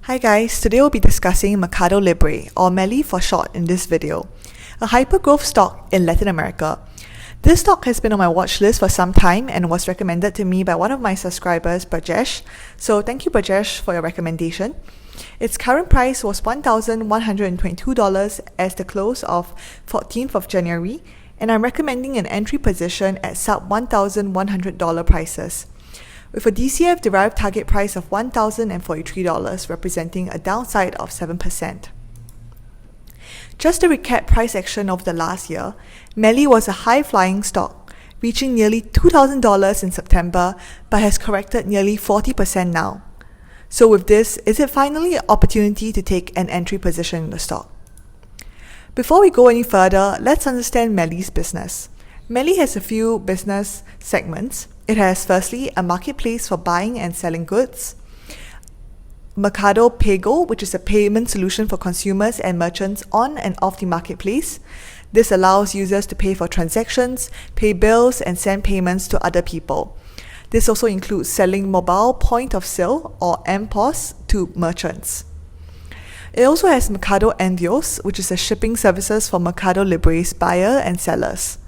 Hi guys, today we'll be discussing Mercado Libre, or MELI for short in this video, a hyper-growth stock in Latin America. This stock has been on my watch list for some time and was recommended to me by one of my subscribers, Brajesh. So thank you Brajesh for your recommendation. Its current price was $1,122 as the close of 14th of January, and I'm recommending an entry position at sub $1,100 prices, with a DCF-derived target price of $1,043, representing a downside of 7%. Just to recap price action over the last year, MELI was a high-flying stock, reaching nearly $2,000 in September, but has corrected nearly 40% now. So with this, is it finally an opportunity to take an entry position in the stock? Before we go any further, let's understand MELI's business. MELI has a few business segments. It has firstly a marketplace for buying and selling goods, Mercado Pago, which is a payment solution for consumers and merchants on and off the marketplace. This allows users to pay for transactions, pay bills, and send payments to other people. This also includes selling mobile point of sale or MPOS to merchants. It also has Mercado Envios, which is a shipping services for Mercado Libre's buyer and sellers.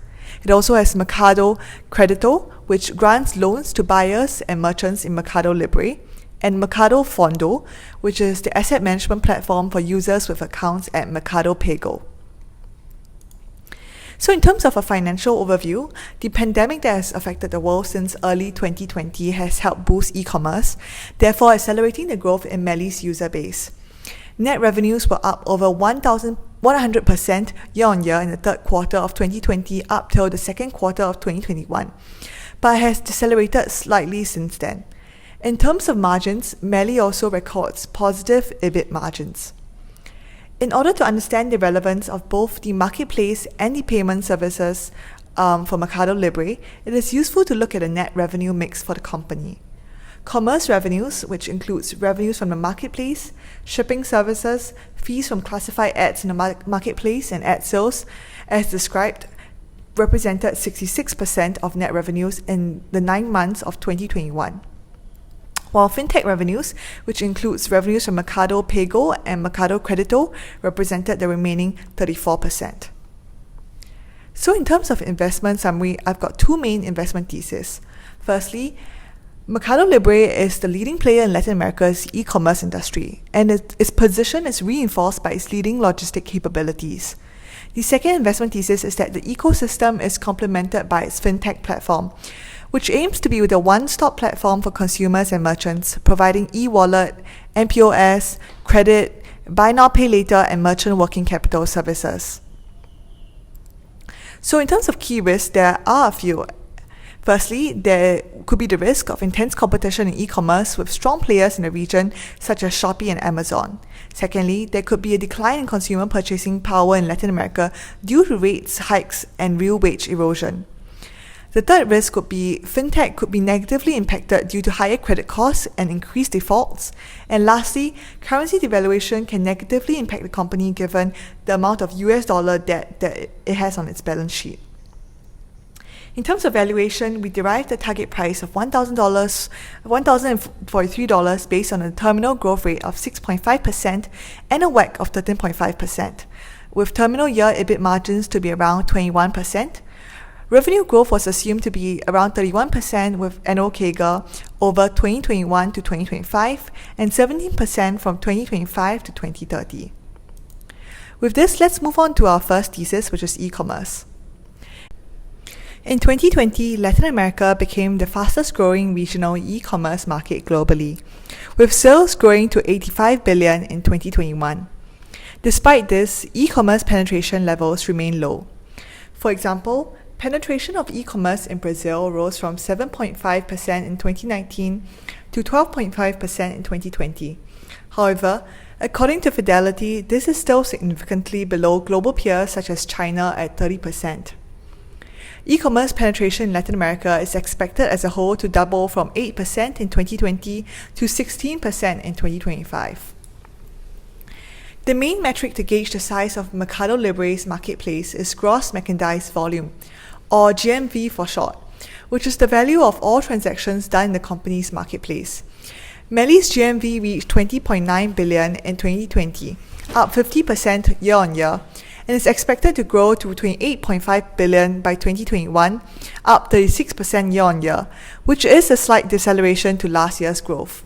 It also has Mercado Credito, which grants loans to buyers and merchants in Mercado Libre, and Mercado Fondo, which is the asset management platform for users with accounts at Mercado Pago. So in terms of a financial overview, the pandemic that has affected the world since early 2020 has helped boost e-commerce, therefore accelerating the growth in MELI's user base. Net revenues were up over 100% year-on-year in the third quarter of 2020 up till the second quarter of 2021, but has decelerated slightly since then. In terms of margins, MELI also records positive EBIT margins. In order to understand the relevance of both the marketplace and the payment services for Mercado Libre, it is useful to look at the net revenue mix for the company. Commerce revenues, which includes revenues from the marketplace, shipping services, fees from classified ads in the marketplace, and ad sales, as described, represented 66% of net revenues in the 9 months of 2021. While Fintech revenues, which includes revenues from Mercado Pago and Mercado Credito, represented the remaining 34%. So in terms of investment summary, I've got two main investment theses. Firstly, Mercado Libre is the leading player in Latin America's e-commerce industry, and its position is reinforced by its leading logistic capabilities. The second investment thesis is that the ecosystem is complemented by its Fintech platform, which aims to be the one-stop platform for consumers and merchants, providing e-wallet, MPOS, credit, buy now pay later, and merchant working capital services. So in terms of key risks, there are a few. Firstly, there could be the risk of intense competition in e-commerce with strong players in the region such as Shopee and Amazon. Secondly, there could be a decline in consumer purchasing power in Latin America due to rates hikes and real wage erosion. The third risk could be Fintech could be negatively impacted due to higher credit costs and increased defaults. And lastly, currency devaluation can negatively impact the company given the amount of US dollar debt that it has on its balance sheet. In terms of valuation, we derived the target price of $1,043 based on a terminal growth rate of 6.5% and a WACC of 13.5%, with terminal year EBIT margins to be around 21%. Revenue growth was assumed to be around 31% with annual CAGR over 2021 to 2025 and 17% from 2025 to 2030. With this, let's move on to our first thesis, which is e-commerce. In 2020, Latin America became the fastest growing regional e-commerce market globally, with sales growing to $85 billion in 2021. Despite this, e-commerce penetration levels remain low. For example, penetration of e-commerce in Brazil rose from 7.5% in 2019 to 12.5% in 2020. However, according to Fidelity, this is still significantly below global peers such as China at 30%. E-commerce penetration in Latin America is expected as a whole to double from 8% in 2020 to 16% in 2025. The main metric to gauge the size of Mercado Libre's marketplace is gross merchandise volume, or GMV for short, which is the value of all transactions done in the company's marketplace. MELI's GMV reached 20.9 billion in 2020, up 50% year-on-year, and is expected to grow to 28.5 billion by 2021, up 36% year-on-year, which is a slight deceleration to last year's growth.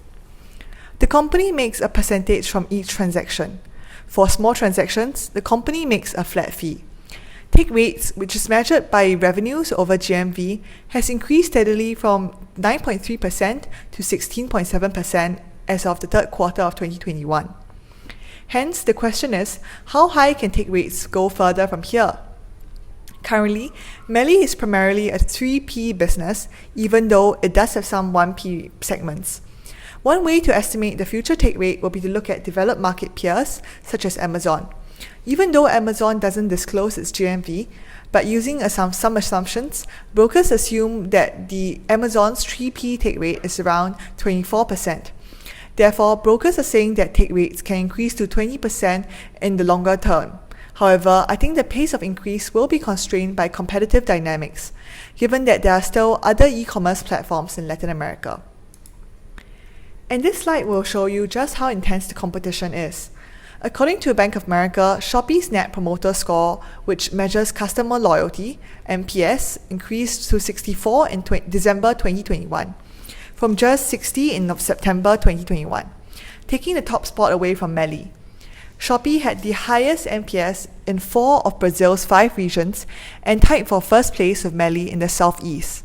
The company makes a percentage from each transaction. For small transactions, the company makes a flat fee. Take rates, which is measured by revenues over GMV, has increased steadily from 9.3% to 16.7% as of the third quarter of 2021. Hence, the question is, how high can take rates go further from here? Currently, MELI is primarily a 3P business, even though it does have some 1P segments. One way to estimate the future take rate will be to look at developed market peers, such as Amazon. Even though Amazon doesn't disclose its GMV, but using some assumptions, brokers assume that the Amazon's 3P take rate is around 24%. Therefore, brokers are saying that take rates can increase to 20% in the longer term. However, I think the pace of increase will be constrained by competitive dynamics, given that there are still other e-commerce platforms in Latin America. And this slide will show you just how intense the competition is. According to Bank of America, Shopee's Net Promoter Score, which measures customer loyalty, NPS, increased to 64 in December 2021, from just 60 in September 2021, taking the top spot away from MELI. Shopee had the highest NPS in 4 of Brazil's 5 regions and tied for first place with MELI in the southeast.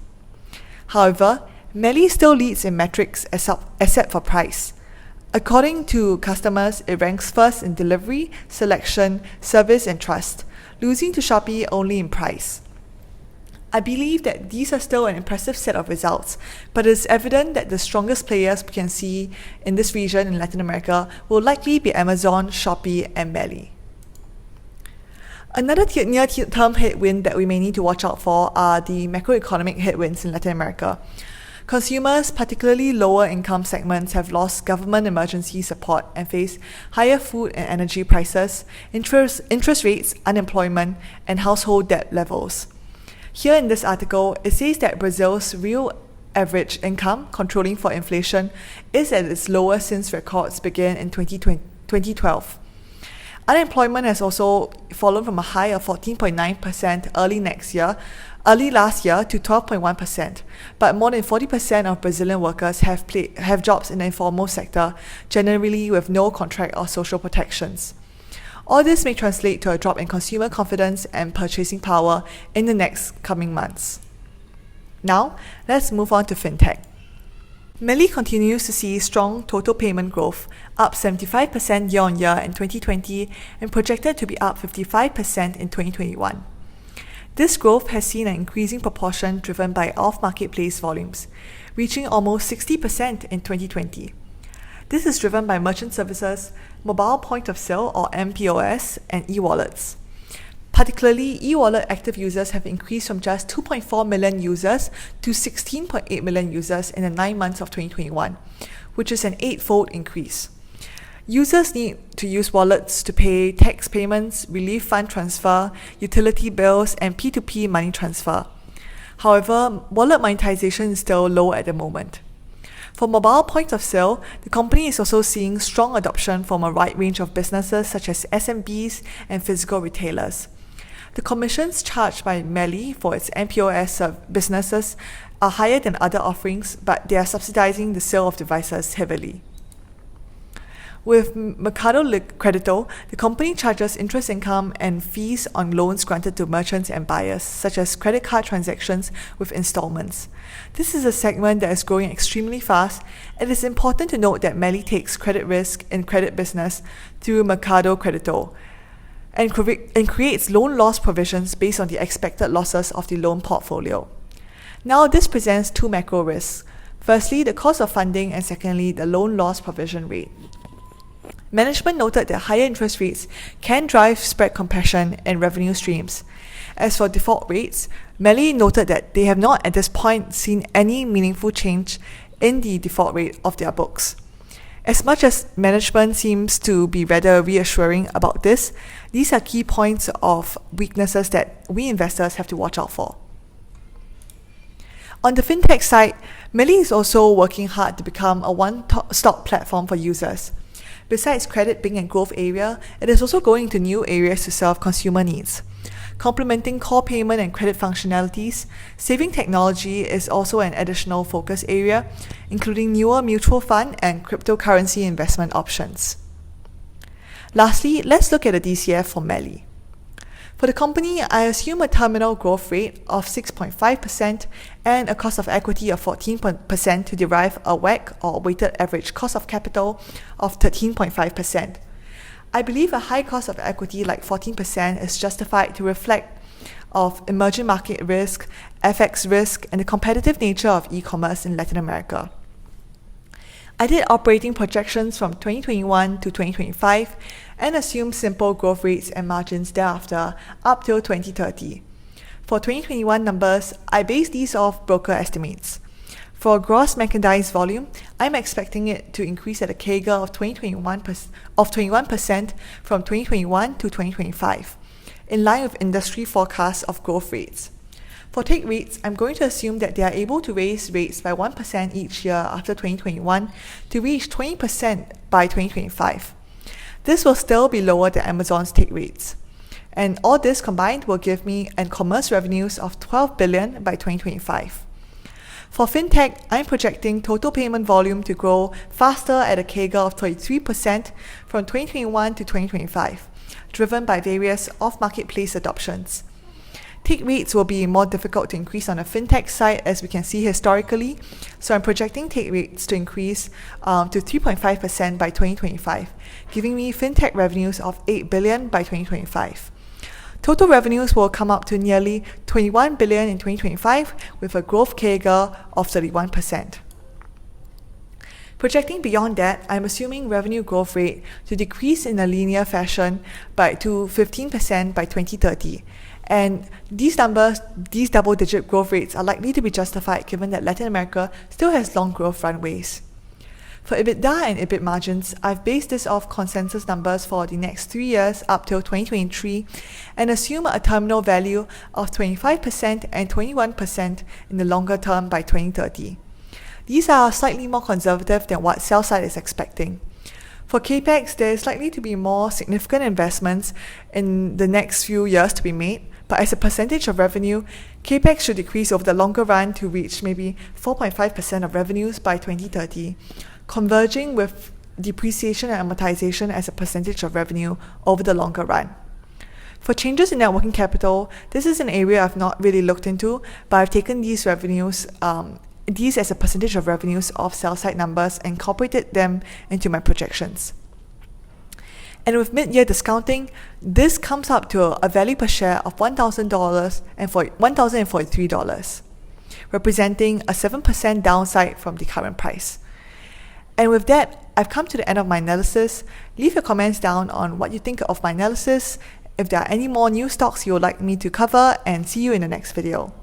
However, MELI still leads in metrics except for price. According to customers, it ranks first in delivery, selection, service, and trust, losing to Shopee only in price. I believe that these are still an impressive set of results, but it is evident that the strongest players we can see in this region in Latin America will likely be Amazon, Shopee, and MELI. Another near-term headwind that we may need to watch out for are the macroeconomic headwinds in Latin America. Consumers, particularly lower income segments, have lost government emergency support and face higher food and energy prices, interest rates, unemployment, and household debt levels. Here in this article, it says that Brazil's real average income, controlling for inflation, is at its lowest since records began in 2012. Unemployment has also fallen from a high of 14.9% early last year to 12.1%, but more than 40% of Brazilian workers have jobs in the informal sector, generally with no contract or social protections. All this may translate to a drop in consumer confidence and purchasing power in the next coming months. Now, let's move on to Fintech. MELI continues to see strong total payment growth, up 75% year-on-year in 2020 and projected to be up 55% in 2021. This growth has seen an increasing proportion driven by off-marketplace volumes, reaching almost 60% in 2020. This is driven by merchant services, mobile point of sale or mPOS, and e-wallets. Particularly, e-wallet active users have increased from just 2.4 million users to 16.8 million users in the 9 months of 2021, which is an 8-fold increase. Users need to use wallets to pay tax payments, relief fund transfer, utility bills, and P2P money transfer. However, wallet monetization is still low at the moment. For mobile point of sale, the company is also seeing strong adoption from a wide range of businesses such as SMBs and physical retailers. The commissions charged by MELI for its mPOS businesses are higher than other offerings, but they are subsidizing the sale of devices heavily. With Mercado Libre, the company charges interest income and fees on loans granted to merchants and buyers, such as credit card transactions with installments. This is a segment that is growing extremely fast. It is important to note that MELI takes credit risk in credit business through Mercado Libre and creates loan loss provisions based on the expected losses of the loan portfolio. Now, this presents 2 macro risks. Firstly, the cost of funding, and secondly, the loan loss provision rate. Management noted that higher interest rates can drive spread compression and revenue streams. As for default rates, MELI noted that they have not at this point seen any meaningful change in the default rate of their books. As much as management seems to be rather reassuring about this, these are key points of weaknesses that we investors have to watch out for. On the fintech side, MELI is also working hard to become a one-stop platform for users. Besides credit being a growth area, it is also going into new areas to serve consumer needs. Complementing core payment and credit functionalities, saving technology is also an additional focus area, including newer mutual fund and cryptocurrency investment options. Lastly, let's look at the DCF for MELI. For the company, I assume a terminal growth rate of 6.5% and a cost of equity of 14% to derive a WACC, or weighted average cost of capital, of 13.5%. I believe a high cost of equity like 14% is justified to reflect of emerging market risk, FX risk, and the competitive nature of e-commerce in Latin America. I did operating projections from 2021 to 2025 and assumed simple growth rates and margins thereafter up till 2030. For 2021 numbers, I based these off broker estimates. For gross merchandise volume, I'm expecting it to increase at a CAGR of 21% from 2021 to 2025, in line with industry forecasts of growth rates. For take rates, I'm going to assume that they are able to raise rates by 1% each year after 2021 to reach 20% by 2025. This will still be lower than Amazon's take rates. And all this combined will give me e-commerce revenues of $12 billion by 2025. For fintech, I'm projecting total payment volume to grow faster at a CAGR of 33% from 2021 to 2025, driven by various off-marketplace adoptions. Take rates will be more difficult to increase on the fintech side, as we can see historically, so I'm projecting take rates to increase to 3.5% by 2025, giving me fintech revenues of $8 billion by 2025. Total revenues will come up to nearly $21 billion in 2025 with a growth CAGR of 31%. Projecting beyond that, I'm assuming revenue growth rate to decrease in a linear fashion to 15% by 2030. And these double-digit growth rates are likely to be justified given that Latin America still has long growth runways. For EBITDA and EBIT margins, I've based this off consensus numbers for the next 3 years up till 2023 and assume a terminal value of 25% and 21% in the longer term by 2030. These are slightly more conservative than what sell side is expecting. For CAPEX, there is likely to be more significant investments in the next few years to be made, but as a percentage of revenue, CAPEX should decrease over the longer run to reach maybe 4.5% of revenues by 2030, converging with depreciation and amortization as a percentage of revenue over the longer run. For changes in net working capital, this is an area I've not really looked into, but I've taken these revenues, these as a percentage of revenues of sell-side numbers and incorporated them into my projections. And with mid-year discounting, this comes up to a value per share of $1,043, representing a 7% downside from the current price. And with that, I've come to the end of my analysis. Leave your comments down on what you think of my analysis, if there are any more new stocks you would like me to cover, and see you in the next video.